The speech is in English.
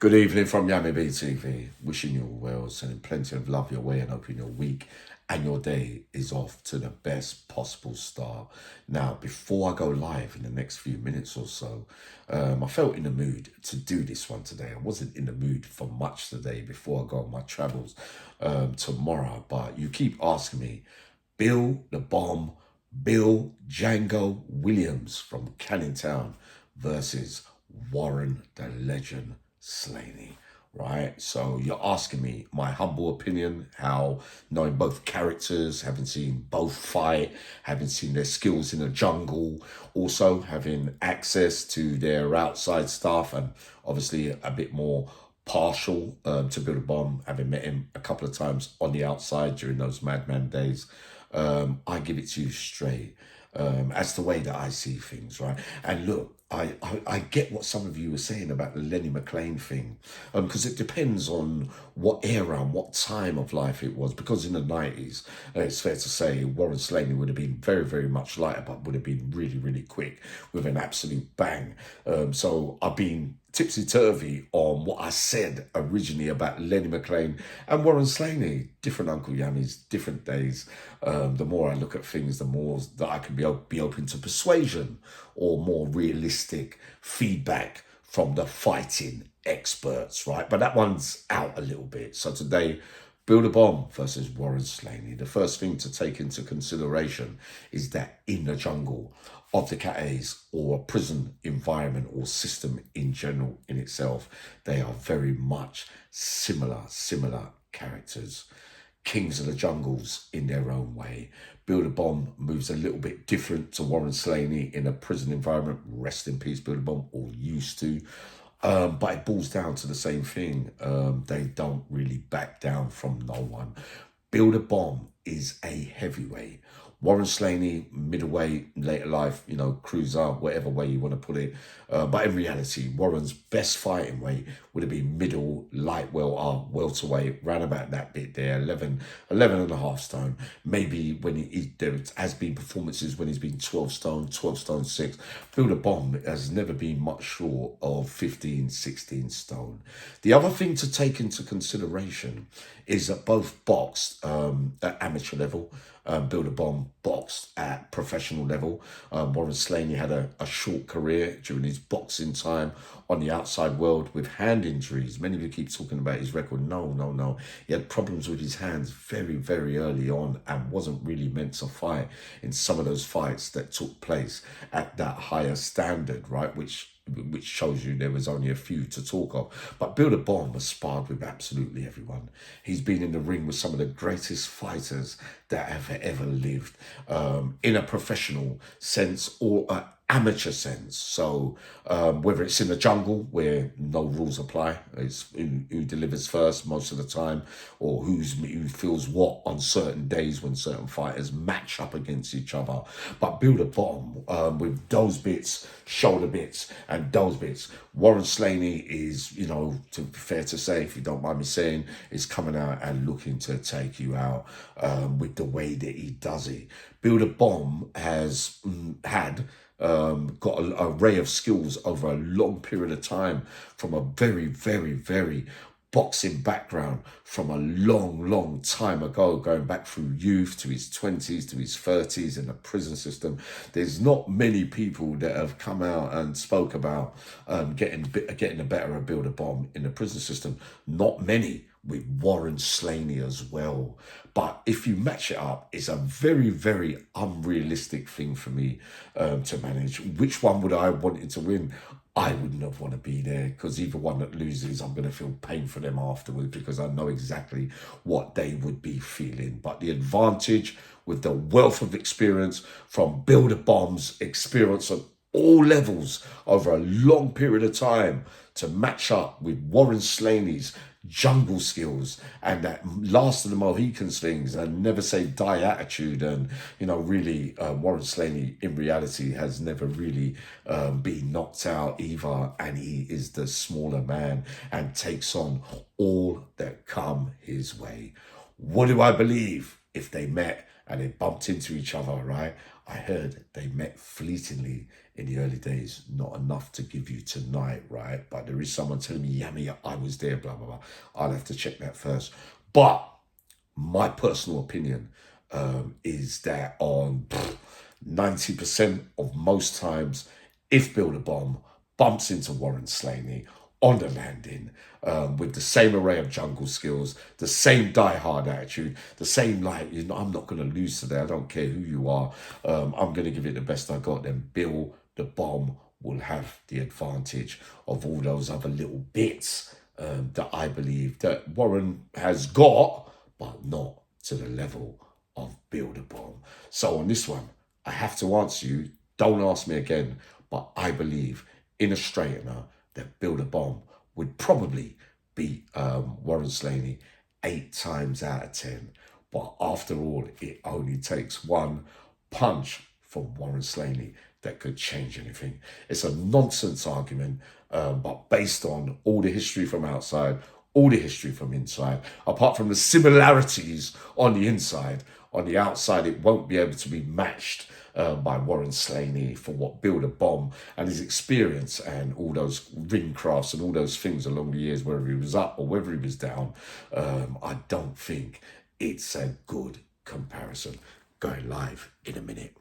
Good evening from Yami BTV. Wishing you all well, sending plenty of love your way and hoping your week and your day is off to the best possible start. Now, before I go live in the next few minutes or so, I felt in the mood to do this one today. I wasn't in the mood for much today before I go on my travels tomorrow, but you keep asking me, Bill the Bomb, Bill Django Williams from Canning Town versus Warren the Legend SLANEY, right? So you're asking me my humble opinion, how knowing both characters, having seen both fight, having seen their skills in the jungle, also having access to their outside stuff, and obviously a bit more partial to Bill the Bomb, having met him a couple of times on the outside during those Madman days. I give it to you straight. As the way that I see things, right? And look, I get what some of you were saying about the Lenny McLean thing, because it depends on what era and what time of life it was. Because in the 90s, it's fair to say Warren SLANEY would have been very, very much lighter, but would have been really, really quick with an absolute bang. So I've been tipsy-turvy on what I said originally about Lenny McLean and Warren SLANEY. Different Uncle Yammies, different days. The more I look at things, the more that I can be open to persuasion or more realistic feedback from the fighting experts, right? But that one's out a little bit. So today, Bill the Bomb versus Warren SLANEY. The first thing to take into consideration is that in the jungle of the Cates, or a prison environment or system in general in itself, they are very much similar characters. Kings of the jungles in their own way. Bill the Bomb moves a little bit different to Warren SLANEY in a prison environment. Rest in peace, Bill the Bomb, or used to. But it boils down to the same thing. They don't really back down from no one. Bill the Bomb is a heavyweight. Warren SLANEY, middleweight, later life, you know, cruiser, whatever way you want to put it. But in reality, Warren's best fighting weight would have been middle, light welterweight, round about that bit there, 11 and a half stone. Maybe when there has been performances when he's been 12 stone 6. Bill the Bomb has never been much short of 15, 16 stone. The other thing to take into consideration is that both boxed at amateur level. Bill the Bomb boxed at professional level. Warren SLANEY had a short career during his boxing time on the outside world with hand injuries. Many of you keep talking about his record. No. He had problems with his hands very, very early on and wasn't really meant to fight in some of those fights that took place at that higher standard, right? Which shows you there was only a few to talk of. But Bill the Bomb has sparred with absolutely everyone. He's been in the ring with some of the greatest fighters that have ever lived, in a professional sense or an amateur sense. So whether it's in the jungle where no rules apply, it's who delivers first most of the time, or who feels what on certain days when certain fighters match up against each other. But Bill the Bomb, with those bits, shoulder bits, and those bits, Warren SLANEY is, you know, to be fair to say, if you don't mind me saying, is coming out and looking to take you out with the way that he does it. Bill the Bomb has got an array of skills over a long period of time from a very, very, very boxing background from a long time ago, going back through youth to his 20s to his 30s in the prison system. There's not many people that have come out and spoke about getting the better of Bill the Bomb in the prison system. Not many, with Warren SLANEY as well. But if you match it up, it's a very, very unrealistic thing for me to manage. Which one would I want it to win? I wouldn't have want to be there, because either one that loses, I'm going to feel pain for them afterwards, because I know exactly what they would be feeling. But the advantage with the wealth of experience from Bill the Bomb's experience on all levels over a long period of time to match up with Warren SLANEY's jungle skills and that last of the Mohican slings and never say die attitude. And, you know, really, Warren SLANEY in reality has never really been knocked out either. And he is the smaller man and takes on all that come his way. What do I believe? If they met and they bumped into each other, right? I heard they met fleetingly in the early days, not enough to give you tonight, right? But there is someone telling me, Yummy, I was there, blah, blah, blah. I'll have to check that first. But my personal opinion is that on 90% of most times, if Build a Bomb bumps into Warren Slaney on the landing with the same array of jungle skills, the same die-hard attitude, the same, like, you know, I'm not going to lose today. I don't care who you are. I'm going to give it the best I got. Then Bill the Bomb will have the advantage of all those other little bits that I believe that Warren has got, but not to the level of Build a Bomb. So on this one, I have to answer you. Don't ask me again, but I believe in a straightener that Build a Bomb would probably beat Warren Slaney 8 times out of 10. But after all, it only takes one punch from Warren Slaney that could change anything. It's a nonsense argument, but based on all the history from outside, all the history from inside, apart from the similarities on the inside, on the outside, it won't be able to be matched by Warren Slaney for what Build a Bomb and his experience and all those ring crafts and all those things along the years, whether he was up or whether he was down. I don't think it's a good comparison. Going live in a minute.